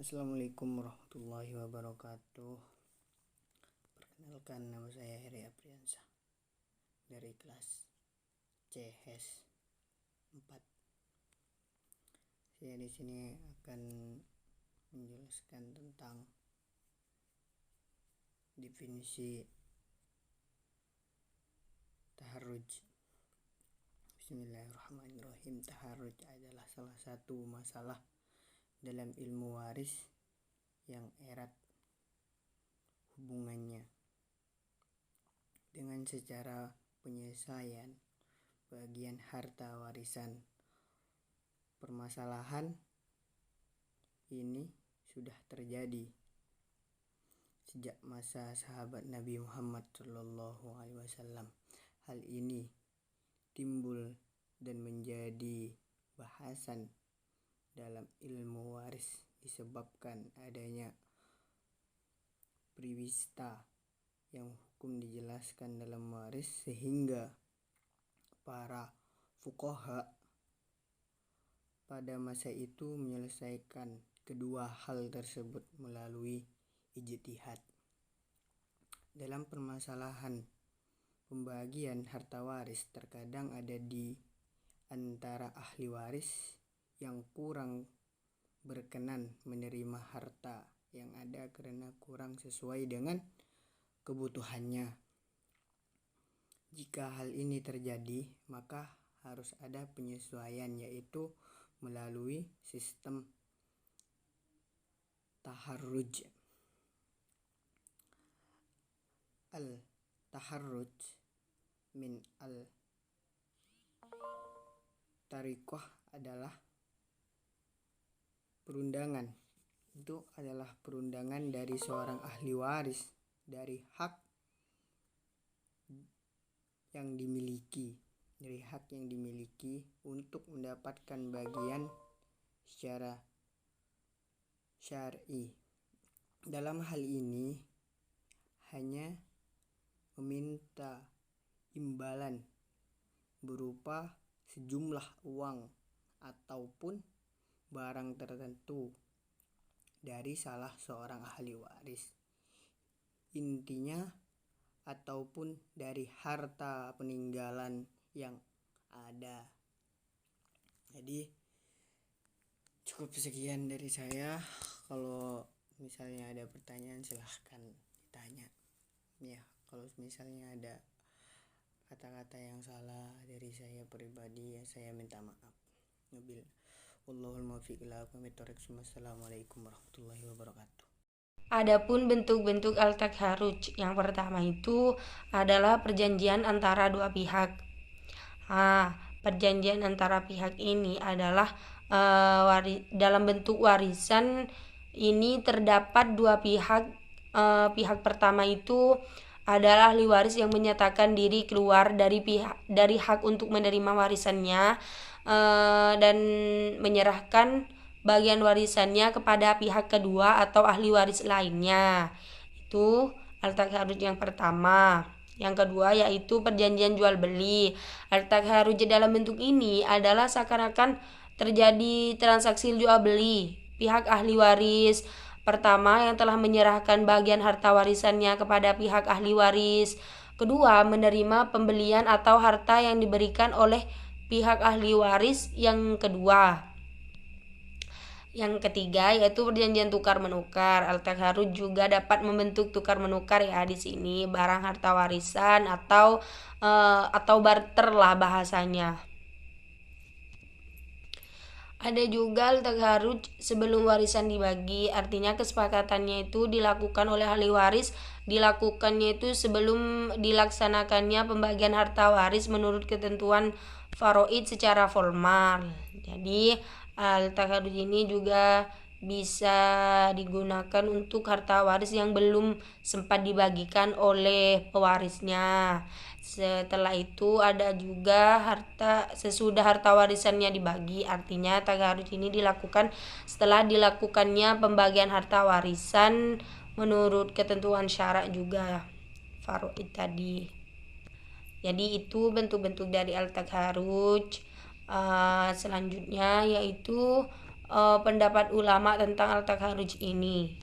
Assalamualaikum warahmatullahi wabarakatuh. Perkenalkan, nama saya Heri Apriansa dari kelas CS 4. Saya di sini akan menjelaskan tentang definisi taharruj. Bismillahirrahmanirrahim. Taharruj adalah salah satu masalah dalam ilmu waris yang erat hubungannya dengan secara penyelesaian bagian harta warisan. Permasalahan ini sudah terjadi sejak masa sahabat Nabi Muhammad SAW. Hal ini timbul dan menjadi bahasan dalam ilmu waris disebabkan adanya priwista yang hukum dijelaskan dalam waris, sehingga para fuqaha pada masa itu menyelesaikan kedua hal tersebut melalui ijtihad. Dalam permasalahan pembagian harta waris, terkadang ada di antara ahli waris yang kurang berkenan menerima harta yang ada karena kurang sesuai dengan kebutuhannya. Jika hal ini terjadi, maka harus ada penyesuaian, yaitu melalui sistem taharruj. Al-taharruj min al-tariqah adalah perundangan. Itu adalah perundangan dari seorang ahli waris dari hak yang dimiliki, untuk mendapatkan bagian secara syar'i. Dalam hal ini hanya meminta imbalan berupa sejumlah uang ataupun barang tertentu dari salah seorang ahli waris, intinya ataupun dari harta peninggalan yang ada. Jadi cukup sekian dari saya. Kalau misalnya ada pertanyaan silahkan ditanya ya. Kalau misalnya ada kata-kata yang salah dari saya pribadi, ya saya minta maaf. Wallahul muwaffiq ila aqwamit thoriq. Assalamualaikum warahmatullahi wabarakatuh. Adapun bentuk-bentuk al-taharruj, yang pertama itu adalah perjanjian antara dua pihak. Perjanjian antara pihak ini adalah dalam bentuk warisan. Ini terdapat dua pihak. Pihak pertama itu adalah ahli waris yang menyatakan diri keluar dari hak untuk menerima warisannya dan menyerahkan bagian warisannya kepada pihak kedua atau ahli waris lainnya. Itu al-taharruj yang pertama. Yang kedua yaitu perjanjian jual beli. Al-taharruj dalam bentuk ini adalah seakan-akan terjadi transaksi jual beli. Pihak ahli waris pertama yang telah menyerahkan bagian harta warisannya kepada pihak ahli waris kedua menerima pembelian atau harta yang diberikan oleh pihak ahli waris yang kedua. Yang ketiga yaitu perjanjian tukar menukar. Al-taharruj juga dapat membentuk tukar menukar ya di sini, barang harta warisan atau barter lah bahasanya. Ada juga al-taharruj sebelum warisan dibagi, artinya kesepakatannya itu dilakukan oleh ahli waris. Dilakukannya itu sebelum dilaksanakannya pembagian harta waris menurut ketentuan faraid secara formal. Jadi al-taharruj ini juga bisa digunakan untuk harta waris yang belum sempat dibagikan oleh pewarisnya. Setelah itu ada juga harta sesudah harta warisannya dibagi, artinya taharruj ini dilakukan setelah dilakukannya pembagian harta warisan menurut ketentuan syarak juga faraid tadi. Jadi itu bentuk-bentuk dari al-taharruj. Selanjutnya yaitu pendapat ulama tentang al-takharuj ini.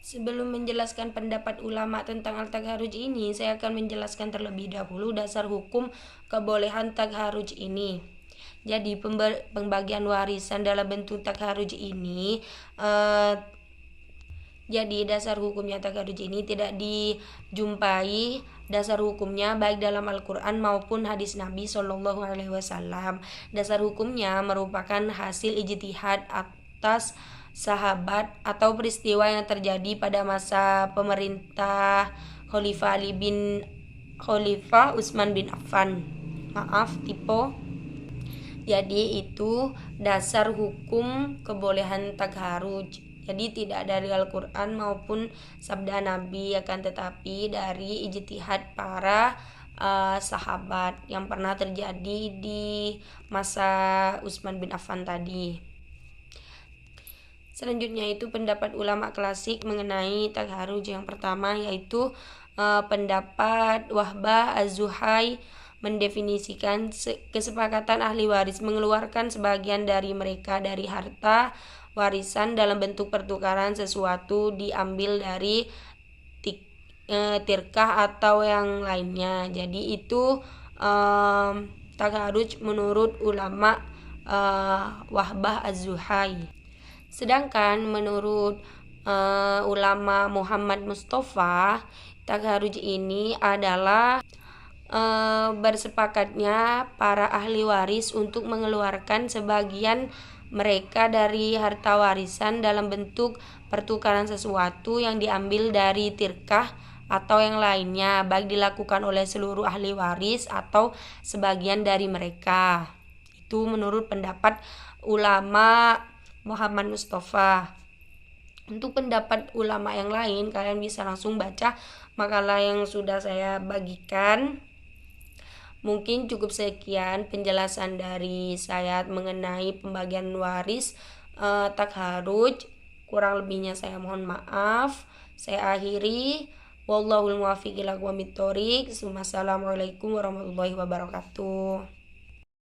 Sebelum menjelaskan pendapat ulama tentang al-takharuj ini, saya akan menjelaskan terlebih dahulu dasar hukum kebolehan takharuj ini. Jadi pembagian warisan dalam bentuk takharuj ini jadi dasar hukumnya takharuj ini tidak dijumpai dasar hukumnya baik dalam Al-Quran maupun hadis Nabi SAW. Dasar hukumnya merupakan hasil ijtihad atas sahabat atau peristiwa yang terjadi pada masa pemerintah Khalifah Utsman bin Affan. Jadi itu dasar hukum kebolehan takharuj. Jadi tidak dari Al-Quran maupun sabda Nabi, akan tetapi dari ijtihad para sahabat yang pernah terjadi di masa Utsman bin Affan tadi. Selanjutnya itu pendapat ulama klasik mengenai takharuj. Yang pertama yaitu pendapat Wahbah Az-Zuhai mendefinisikan kesepakatan ahli waris mengeluarkan sebagian dari mereka dari harta warisan dalam bentuk pertukaran sesuatu diambil dari tirkah atau yang lainnya. Jadi itu takharuj menurut ulama Wahbah Az-Zuhai. Sedangkan menurut ulama Muhammad Mustafa, takharuj ini adalah bersepakatnya para ahli waris untuk mengeluarkan sebagian mereka dari harta warisan dalam bentuk pertukaran sesuatu yang diambil dari tirkah atau yang lainnya, baik dilakukan oleh seluruh ahli waris atau sebagian dari mereka. Itu menurut pendapat ulama Muhammad Mustafa. Untuk pendapat ulama yang lain, kalian bisa langsung baca makalah yang sudah saya bagikan. Mungkin cukup sekian penjelasan dari saya mengenai pembagian waris takharuj. Kurang lebihnya saya mohon maaf. Saya akhiri. Wallahul muwaffiq ila aqwamit thoriq. Wassalamualaikum warahmatullahi wabarakatuh.